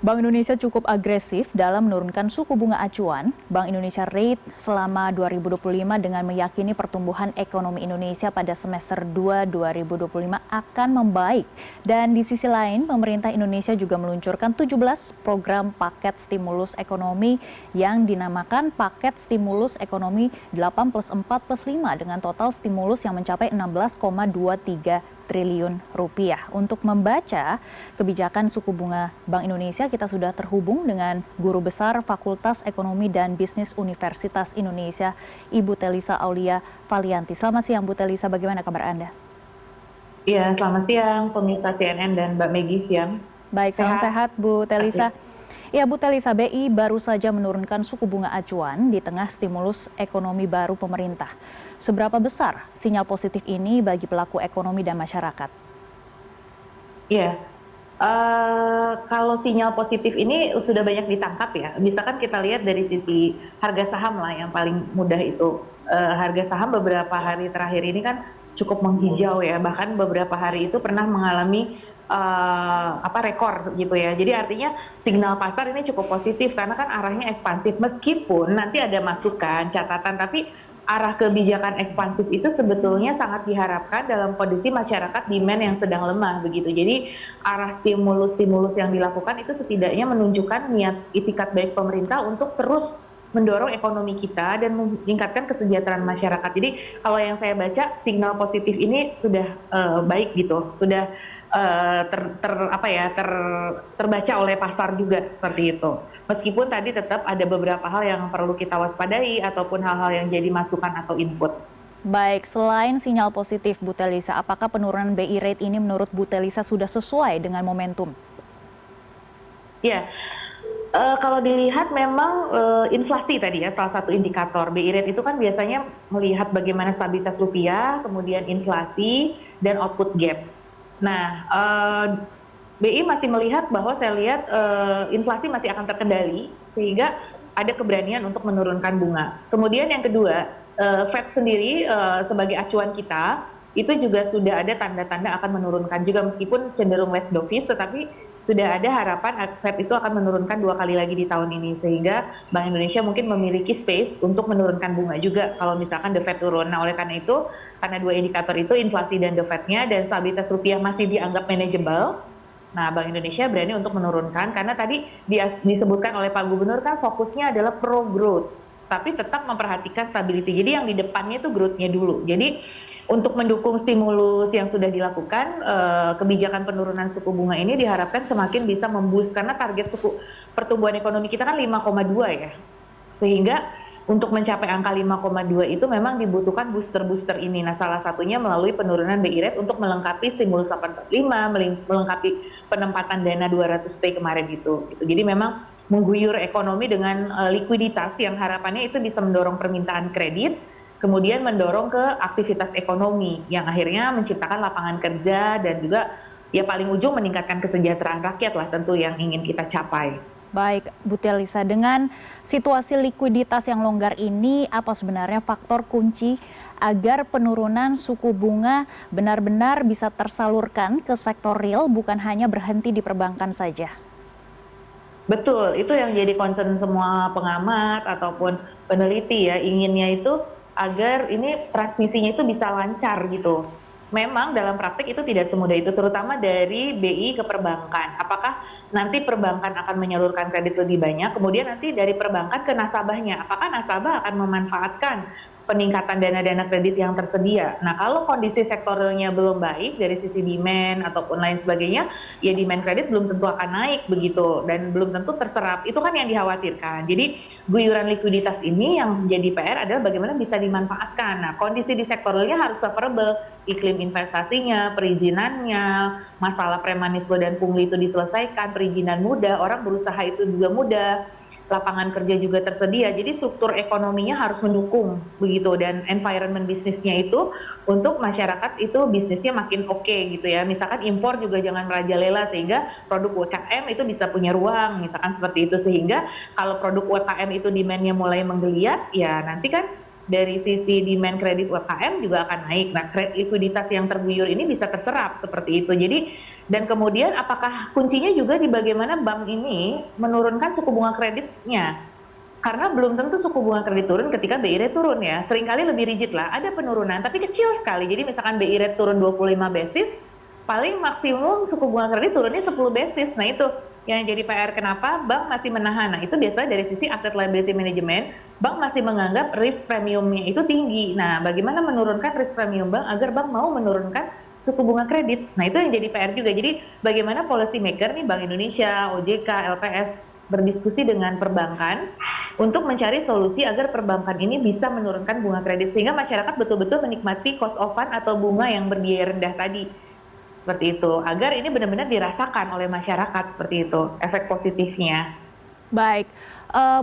Bank Indonesia cukup agresif dalam menurunkan suku bunga acuan. Bank Indonesia Rate selama 2025 dengan meyakini pertumbuhan ekonomi Indonesia pada semester 2 2025 akan membaik. Dan di sisi lain, pemerintah Indonesia juga meluncurkan 17 program paket stimulus ekonomi yang dinamakan Paket Stimulus Ekonomi 8+4+5 dengan total stimulus yang mencapai 16,23 triliun rupiah. Untuk membaca kebijakan suku bunga Bank Indonesia, kita sudah terhubung dengan Guru Besar Fakultas Ekonomi dan Bisnis Universitas Indonesia, Ibu Telisa Aulia Valianti. Selamat siang, Bu Telisa. Bagaimana kabar Anda? Iya, selamat siang pemirsa CNN dan Mbak Megi siang. Baik, salam sehat Bu Telisa. Ya, Bu Telisa, BI baru saja menurunkan suku bunga acuan di tengah stimulus ekonomi baru pemerintah. Seberapa besar sinyal positif ini bagi pelaku ekonomi dan masyarakat? Iya, kalau sinyal positif ini sudah banyak ditangkap ya. Misalkan kita lihat dari sisi harga saham lah yang paling mudah itu. Harga saham beberapa hari terakhir ini kan cukup menghijau ya. Bahkan beberapa hari itu pernah mengalami rekor gitu ya. Jadi artinya signal pasar ini cukup positif karena kan arahnya ekspansif. Meskipun nanti ada masukan, catatan, tapi arah kebijakan ekspansif itu sebetulnya sangat diharapkan dalam kondisi masyarakat demand yang sedang lemah begitu. Jadi arah stimulus-stimulus yang dilakukan itu setidaknya menunjukkan niat itikat baik pemerintah untuk terus mendorong ekonomi kita dan meningkatkan kesejahteraan masyarakat. Jadi kalau yang saya baca signal positif ini sudah baik gitu, sudah terbaca oleh pasar juga seperti itu. Meskipun tadi tetap ada beberapa hal yang perlu kita waspadai ataupun hal-hal yang jadi masukan atau input. Baik, selain sinyal positif Bu Telisa, apakah penurunan BI rate ini menurut Bu Telisa sudah sesuai dengan momentum? Ya, kalau dilihat memang inflasi tadi ya salah satu indikator. BI rate itu kan biasanya melihat bagaimana stabilitas rupiah, kemudian inflasi, dan output gap. Nah, BI masih melihat bahwa saya lihat inflasi masih akan terkendali sehingga ada keberanian untuk menurunkan bunga. Kemudian yang kedua, Fed sendiri sebagai acuan kita itu juga sudah ada tanda-tanda akan menurunkan juga meskipun cenderung less dovish, tetapi sudah ada harapan Fed itu akan menurunkan 2 kali lagi di tahun ini sehingga Bank Indonesia mungkin memiliki space untuk menurunkan bunga juga kalau misalkan The Fed turun. Nah oleh karena itu, karena dua indikator itu inflasi dan The Fed-nya dan stabilitas rupiah masih dianggap manageable, nah Bank Indonesia berani untuk menurunkan karena tadi disebutkan oleh Pak Gubernur kan fokusnya adalah pro growth, tapi tetap memperhatikan stability. Jadi yang di depannya itu growth-nya dulu. Jadi untuk mendukung stimulus yang sudah dilakukan, kebijakan penurunan suku bunga ini diharapkan semakin bisa memboost karena target pertumbuhan ekonomi kita kan 5,2 ya. Sehingga untuk mencapai angka 5,2 itu memang dibutuhkan booster-booster ini. Nah, salah satunya melalui penurunan BI rate untuk melengkapi stimulus 845, melengkapi penempatan dana 200T kemarin gitu. Jadi memang mengguyur ekonomi dengan likuiditas yang harapannya itu bisa mendorong permintaan kredit, kemudian mendorong ke aktivitas ekonomi yang akhirnya menciptakan lapangan kerja dan juga ya paling ujung meningkatkan kesejahteraan rakyat lah tentu yang ingin kita capai. Baik, Bu Telisa, dengan situasi likuiditas yang longgar ini, apa sebenarnya faktor kunci agar penurunan suku bunga benar-benar bisa tersalurkan ke sektor real, bukan hanya berhenti di perbankan saja? Betul, itu yang jadi concern semua pengamat ataupun peneliti ya, inginnya itu agar ini transmisinya itu bisa lancar gitu. Memang dalam praktik itu tidak semudah itu, terutama dari BI ke perbankan. Apakah nanti perbankan akan menyalurkan kredit lebih banyak, kemudian nanti dari perbankan ke nasabahnya, apakah nasabah akan memanfaatkan peningkatan dana-dana kredit yang tersedia. Nah, kalau kondisi sektoralnya belum baik dari sisi demand ataupun lain sebagainya, ya demand kredit belum tentu akan naik begitu dan belum tentu terserap. Itu kan yang dikhawatirkan. Jadi guyuran likuiditas ini yang jadi PR adalah bagaimana bisa dimanfaatkan. Nah, kondisi di sektoralnya harus favorable, iklim investasinya, perizinannya, masalah premanisme dan pungli itu diselesaikan, perizinan mudah, orang berusaha itu juga mudah, lapangan kerja juga tersedia. Jadi struktur ekonominya harus mendukung begitu dan environment bisnisnya itu untuk masyarakat itu bisnisnya makin oke gitu ya. Misalkan impor juga jangan merajalela sehingga produk UMKM itu bisa punya ruang misalkan seperti itu, sehingga kalau produk UMKM itu demand-nya mulai menggeliat ya nanti kan dari sisi demand kredit UMKM juga akan naik. Nah, likuiditas yang terguyur ini bisa terserap seperti itu. Jadi Dan kemudian apakah kuncinya juga di bagaimana bank ini menurunkan suku bunga kreditnya? Karena belum tentu suku bunga kredit turun ketika BI rate turun ya. Seringkali lebih rigid lah, ada penurunan tapi kecil sekali. Jadi misalkan BI rate turun 25 basis, paling maksimum suku bunga kredit turunnya 10 basis. Nah itu yang jadi PR kenapa bank masih menahan. Nah itu biasanya dari sisi asset liability management, bank masih menganggap risk premiumnya itu tinggi. Nah bagaimana menurunkan risk premium bank agar bank mau menurunkan suku bunga kredit. Nah itu yang jadi PR juga. Jadi bagaimana policy maker nih Bank Indonesia, OJK, LPS berdiskusi dengan perbankan untuk mencari solusi agar perbankan ini bisa menurunkan bunga kredit sehingga masyarakat betul-betul menikmati cost of fund atau bunga yang berbiaya rendah tadi. Seperti itu, agar ini benar-benar dirasakan oleh masyarakat seperti itu, efek positifnya. Baik,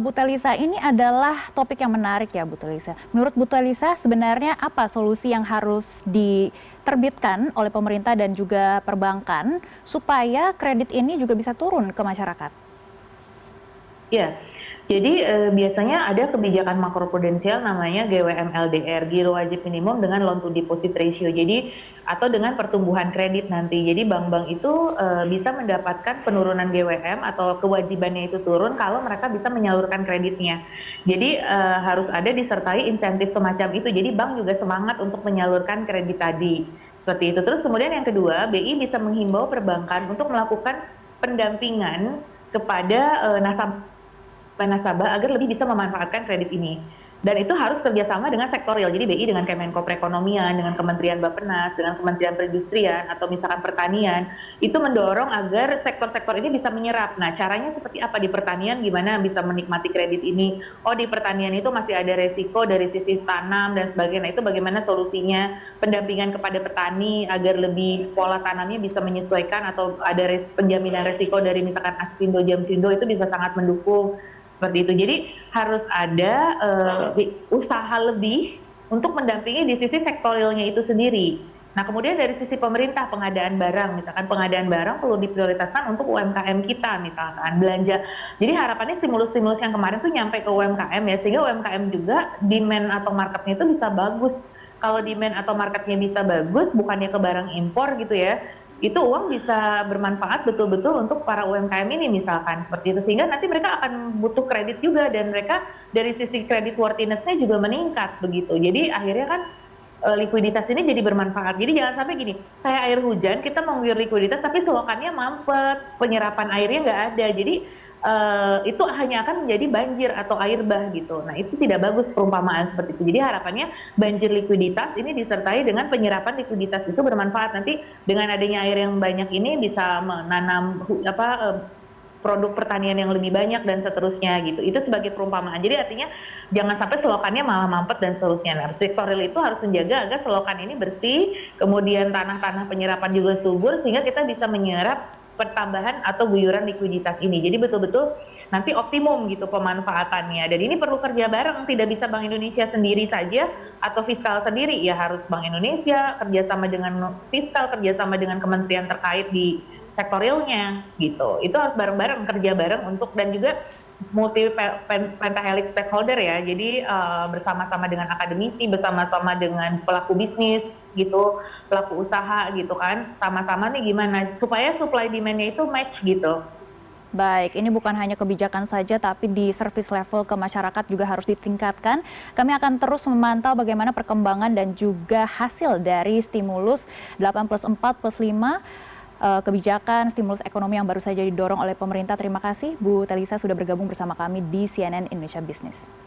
Bu Telisa, ini adalah topik yang menarik ya Bu Telisa. Menurut Bu Telisa, sebenarnya apa solusi yang harus diterbitkan oleh pemerintah dan juga perbankan supaya kredit ini juga bisa turun ke masyarakat? Ya, jadi biasanya ada kebijakan makroprudensial namanya GWM LDR, giro wajib minimum dengan loan to deposit ratio. Jadi atau dengan pertumbuhan kredit nanti. Jadi bank-bank itu bisa mendapatkan penurunan GWM atau kewajibannya itu turun kalau mereka bisa menyalurkan kreditnya. Jadi harus ada disertai insentif semacam itu. Jadi bank juga semangat untuk menyalurkan kredit tadi. Seperti itu. Terus kemudian yang kedua, BI bisa menghimbau perbankan untuk melakukan pendampingan kepada nasabah agar lebih bisa memanfaatkan kredit ini. Dan itu harus kerjasama dengan sektorial, jadi BI dengan Kemenko Perekonomian, dengan Kementerian Bappenas, dengan Kementerian Perindustrian, atau misalkan pertanian, itu mendorong agar sektor-sektor ini bisa menyerap. Nah, caranya seperti apa di pertanian, gimana bisa menikmati kredit ini? Oh, di pertanian itu masih ada resiko dari sisi tanam dan sebagainya. Nah, itu bagaimana solusinya? Pendampingan kepada petani agar lebih pola tanamnya bisa menyesuaikan atau ada penjaminan resiko dari misalkan Aksindo, Jamsindo itu bisa sangat mendukung. Seperti itu. Jadi harus ada usaha lebih untuk mendampingi di sisi sektorialnya itu sendiri. Nah kemudian dari sisi pemerintah pengadaan barang, misalkan pengadaan barang perlu diprioritaskan untuk UMKM kita misalkan belanja. Jadi harapannya stimulus-stimulus yang kemarin tuh nyampe ke UMKM ya, sehingga UMKM juga demand atau marketnya itu bisa bagus. Kalau demand atau marketnya bisa bagus, bukannya ke barang impor gitu ya, itu uang bisa bermanfaat betul-betul untuk para UMKM ini misalkan seperti itu, sehingga nanti mereka akan butuh kredit juga dan mereka dari sisi kredit worthiness-nya juga meningkat begitu. Jadi akhirnya kan likuiditas ini jadi bermanfaat. Jadi jangan sampai gini, kayak air hujan kita mengguyur likuiditas tapi selokannya mampet, penyerapan airnya nggak ada. Jadi itu hanya akan menjadi banjir atau air bah gitu. Nah itu tidak bagus perumpamaan seperti itu. Jadi harapannya banjir likuiditas ini disertai dengan penyerapan likuiditas itu bermanfaat. Nanti dengan adanya air yang banyak ini bisa menanam produk pertanian yang lebih banyak dan seterusnya gitu. Itu sebagai perumpamaan. Jadi artinya jangan sampai selokannya malah mampet dan seterusnya. Nah, sektorial itu harus menjaga agar selokan ini bersih, kemudian tanah-tanah penyerapan juga subur sehingga kita bisa menyerap pertambahan atau guyuran likuiditas ini. Jadi betul-betul nanti optimum gitu pemanfaatannya. Dan ini perlu kerja bareng, tidak bisa Bank Indonesia sendiri saja atau fiskal sendiri. Ya harus Bank Indonesia kerjasama dengan fiskal, kerjasama dengan kementerian terkait di sektorialnya gitu. Itu harus bareng-bareng, kerja bareng untuk, dan juga multi pentahelix stakeholder ya. Jadi bersama-sama dengan akademisi, bersama-sama dengan pelaku bisnis gitu, pelaku usaha gitu kan, sama-sama nih gimana supaya supply demand-nya itu match gitu. Baik, ini bukan hanya kebijakan saja, tapi di service level ke masyarakat juga harus ditingkatkan. Kami akan terus memantau bagaimana perkembangan dan juga hasil dari stimulus 8+4+5, kebijakan stimulus ekonomi yang baru saja didorong oleh pemerintah. Terima kasih Bu Telisa sudah bergabung bersama kami di CNN Indonesia Business.